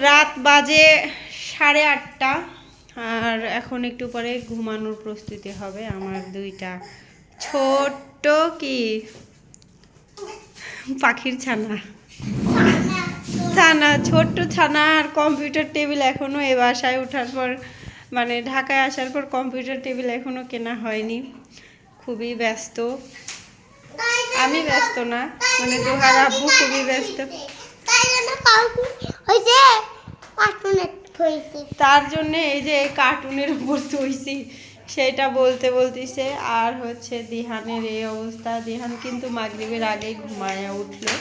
রাত বাজে 8:30 আর এখন একটু পরে ঘুমানোর প্রস্তুতি হবে। আমার দুইটা ছোট্ট কি পাখির ছানা ছানা ছোট্ট ছানা আর কম্পিউটার টেবিল এখনও এ বাসায় ওঠার পর মানে ঢাকায় আসার পর কম্পিউটার টেবিল এখনও কেনা হয়নি। খুবই ব্যস্ত, আমি ব্যস্ত না, মানে দোহার আব্বু খুবই ব্যস্ত। তার জন্য এই যে কার্টুনের উপর থইছি সেটা বলতে বলতেছে। আর হচ্ছে দিহানের এই অবস্থা। দিহান কিন্তু মাগরিবের আগেই ঘুমায়া উঠলো।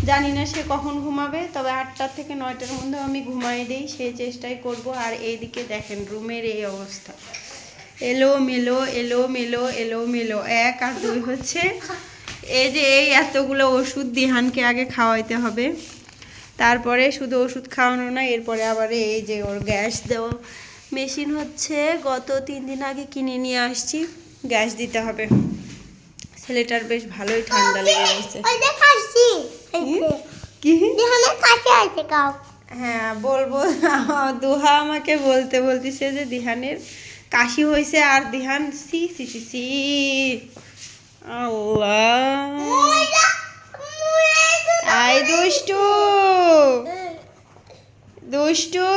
জানি না সে কখন ঘুমাবে, তবে 8টা থেকে 9টার মধ্যে আমি ঘুমাই দিই, সেই চেষ্টাই করব। আর এইদিকে দেখেন রুমের এই অবস্থা, এলো মেলো এলো মেলো এলো মেলো। 1 আর 2 হচ্ছে এই যে এই এতগুলো ওষুধ দিহানকে আগে খাওয়াইতে হবে, তারপরে শুধু ওষুধ খাওয়ানো না, এরপরে আবার এই যে ওর গ্যাস দেওয়া মেশিন হচ্ছে গত 3 দিন আগে কিনে নিয়ে আসছি, গ্যাস দিতে হবে। ছেলেটার বেশ ভালোই ঠান্ডা লেগে গেছে। হ্যাঁ বলবো, দোহা আমাকে বলতেছে যে দিহানের কাশি হয়েছে। আর দিহান সি সি সি সি আল্লাহ, আই দুষ্টু দুষ্টু।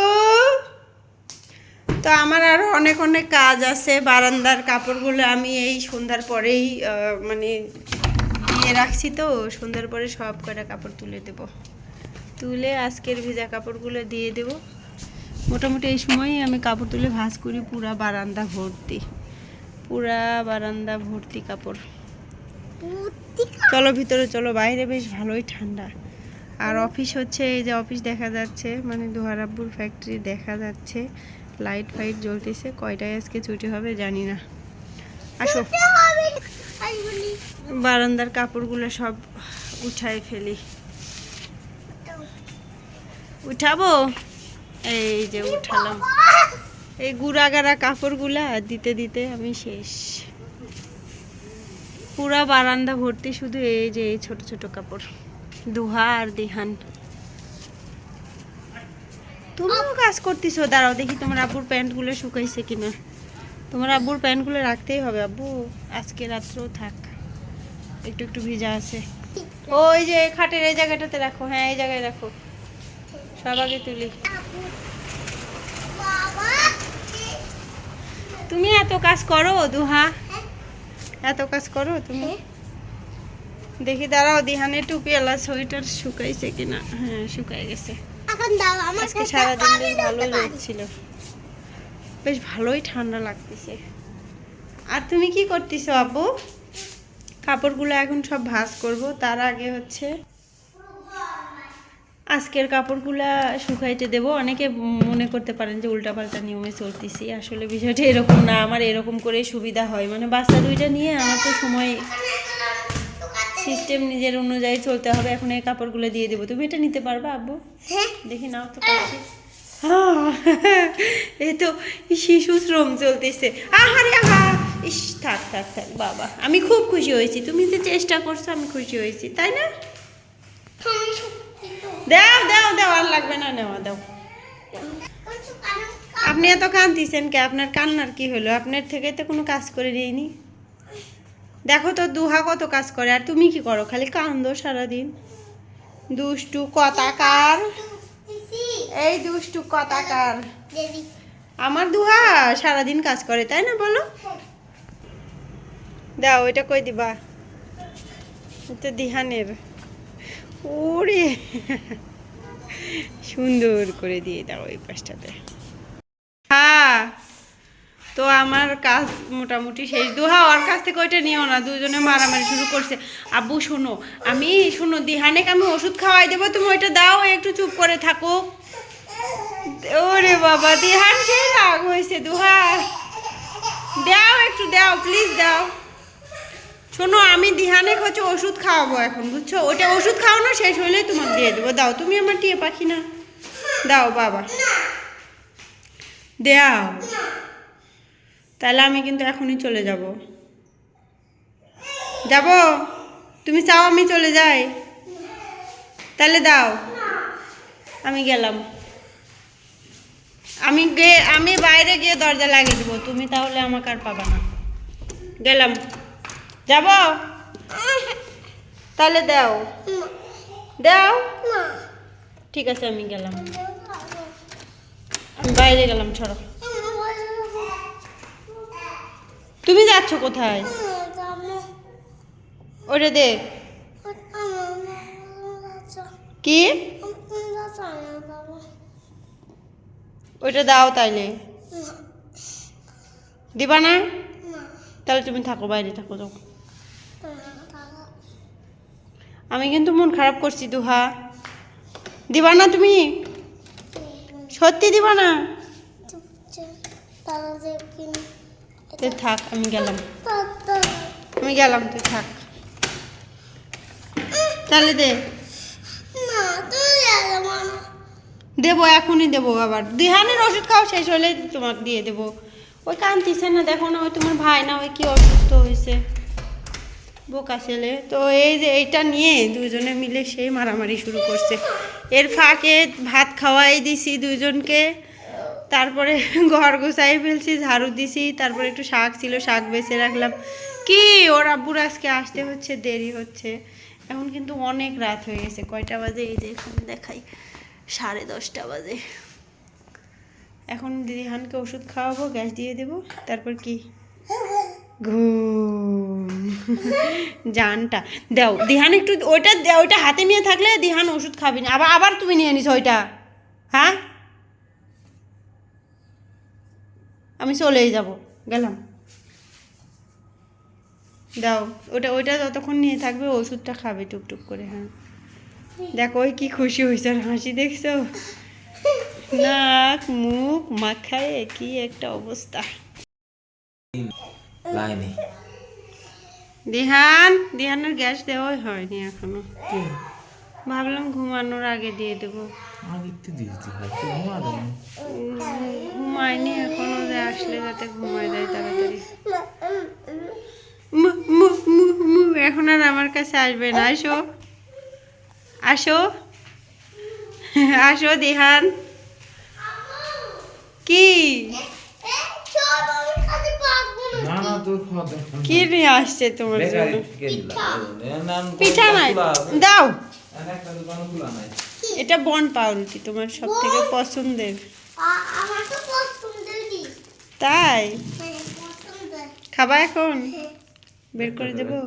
তো আমার আরও অনেক অনেক কাজ আছে। বারান্দার কাপড়গুলো আমি এই সন্ধ্যার পরেই মানে দিয়ে রাখছি, তো সন্ধ্যার পরে সব কটা কাপড় তুলে দেব, তুলে আজকের ভেজা কাপড়গুলো দিয়ে দেব। মোটামুটি এই সময়ই আমি কাপড় তুলে ভাঁজ করি। পুরা বারান্দা ভর্তি কাপড়। চলো ভিতরে চলো, বাইরে বেশ ভালোই ঠান্ডা। আর অফিস হচ্ছে এই যে অফিস দেখা যাচ্ছে, মানে দোহার আব্বুর ফ্যাক্টরি দেখা যাচ্ছে, লাইট ফাইট জ্বলতেছে। কয়টায় আজকে ছুটি হবে জানি না। আসো, বারান্দার কাপড়গুলো সব উঠাই ফেলি। উঠাবো, এই যে উঠালাম। এই গুড়াগাড়া কাপড়গুলা দিতে দিতে আমি শেষ। পুরা বারান্দা ভর্তি শুধু এই যে এই ছোট ছোট কাপড়। দোহা আর দিহান, তুমিও কাজ করতেছো। দাঁড়াও দেখি তোমার আব্বুর প্যান্টগুলো শুকাইছে কিনা। তোমার আব্বুর প্যান্টগুলো রাখতেই হবে আব্বু, আজকে রাত্রেও থাক, একটু একটু ভিজা আছে। ওই যে খাটের এই জায়গাটাতে রাখো, হ্যাঁ এই জায়গায় রাখো, সব আগে তুলি। তুমি এত কাজ করো দোহা, এত কাজ করো তুমি? দেখি দাঁড়াও দিহানের টুপিওয়ালা সোয়েটার শুকাইছে কিনা। হ্যাঁ শুকাই গেছে। আজকে সারাদিন বেশ ভালো রোদ ছিল, বেশ ভালোই ঠান্ডা লাগতেছে। আর তুমি কি করতেছো আব্বু? কাপড়গুলো এখন সব ভাঁজ করব, তার আগে হচ্ছে আজকের কাপড়গুলা শুকাইতে দেব। অনেকে মনে করতে পারেন যে উল্টাপাল্টা নিয়মে চলতেছি, আসলে বিষয়টা এরকম না। আমার এরকম করে সুবিধা হয়, মানে বাচ্চা দুইটা নিয়ে আমার তো সময় সিস্টেম নিজের অনুযায়ী চলতে হবে। এখন এই কাপড়গুলো দিয়ে দেবো, তুমি এটা নিতে পারবা আব্বু? দেখি নাও তো পাচ্ছি। এই তো শিশু শ্রম চলতেছে। আহারে আহা, ইস থাক থাক থাক বাবা, আমি খুব খুশি হয়েছি। তুমি যে চেষ্টা করছো আমি খুশি হয়েছি, তাই না? দাও দাও দাও, আর লাগবে না, নেওয়া দাও। আপনি এত কাঁদতেছেন কে? আপনার কান্নার কি হলো? আপনার থেকে তো কোনো কাজ করে দিইনি। দেখো তো দুহা কত কাজ করে, আর তুমি কি করো? খালি কান্দো সারাদিন। দুষ্টু কথাকার, এই দুষ্টু কথাকার। আমার দুহা সারাদিন কাজ করে, তাই না বলো? দাও, ওইটা কই দিবা? এটা দিহানের। ওরে সুন্দর করে দিয়ে দাও ওই পাশটাতে। হ্যাঁ, তো আমার কাজ মোটামুটি শেষ। দোহা ওর কাছ থেকে ওইটা নিও না, দুজনে মারামারি শুরু করছে। আব্বু শোনো, শোনো দিহানেকে আমি ওষুধ খাওয়াই দেবো, তুমি ওইটা দাও, একটু চুপ করে থাকো। ওরে বাবা, দিহান সেই রাগ হয়েছে। দোহা দাও, একটু দাও প্লিজ দাও। শোনো, আমি দিহানে হচ্ছে ওষুধ খাওয়াবো এখন, বুঝছো? ওটা ওষুধ খাওয়ানো শেষ হলেই তোমাকে দিয়ে দেবো। দাও, তুমি আমার টিয়ে পাখি না, দাও বাবা দাও। তাহলে আমি কিন্তু এখনই চলে যাব। তুমি চাও আমি চলে যাই? তাহলে দাও, আমি গেলাম। আমি বাইরে গিয়ে দরজা লাগিয়ে দেবো, তুমি তাহলে আমাকে আর পাবা না। গেলাম, যাব তাহলে দাও দাও। ঠিক আছে আমি গেলাম, আমি বাইরে গেলাম, ছড়ো। তুমি যাচ্ছ কোথায়? ওটা দে। কি ওইটা দাও তাইলে। দিবা না? তাহলে তুমি থাকো, বাইরে থাকো যাও। আমি কিন্তু মন খারাপ করছি দুহা। দিবা না তুমি? সত্যি দিবা না? তুই থাক, আমি গেলাম, আমি গেলাম, তুই থাক। তাহলে দে। দেবো, এখনই দেবো। আবার দিহানের ওষুধ খাওয়া শেষ হলে তোমাকে দিয়ে দেবো। ওই কান্তিছে না, দেখো না, ওই তোমার ভাই না, ওই কি অসুস্থ হয়েছে, বোকা ছেলে। তো এই যে এইটা নিয়ে দুজনে মিলে সেই মারামারি শুরু করছে। এর ফাঁকে ভাত খাওয়াই দিছি দুজনকে, তারপরে ঘর গোছাই ফেলছি, ঝাড়ু দিছি, তারপরে একটু শাক ছিল, শাক বেছে রাখলাম। কি ওর আব্বুর আজকে আসতে হচ্ছে, দেরি হচ্ছে। এখন কিন্তু অনেক রাত হয়ে গেছে। কয়টা বাজে? এই যে এখানে দেখাই, 10:30 বাজে। এখন দিহানকে ওষুধ খাওয়াবো, গ্যাস দিয়ে দেবো, তারপর কি ঘুম। জানটা দাও দিহান, একটু ওইটা ওইটা হাতে নিয়ে থাকলে দিহান ওষুধ খাবি না। আবার আবার তুমি নিয়ে নিস ওইটা। হ্যাঁ, আমি চলেই যাব, গেলাম। দাও ওটা, ওইটা যতক্ষণ নিয়ে থাকবে ওষুধটা খাবে টুকটুক করে। হ্যাঁ, দেখো ওই কি খুশি হয়েছে, আর হাসি দেখছো, নাক মুখ মাখায় কি একটা অবস্থা। দিহানের গ্যাস দেওয়াই হয়নি এখনো। ভাবলাম ঘুমানোর আগে দিয়ে দেবো। ঘুমায়নি এখনো, আসলে যাতে ঘুমায় দেয় তাড়াতাড়ি। এখন আর আমার কাছে আসবে না। আসো আসো আসো দিহান। কি কি নিয়ে আসছে তোমার জন্য? পিঠা নাই, দাও। এটা বন পাউরুটি, তোমার সব থেকে পছন্দের। তাই খাবা এখন? বের করে দেবো।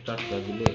টাটকা দিলে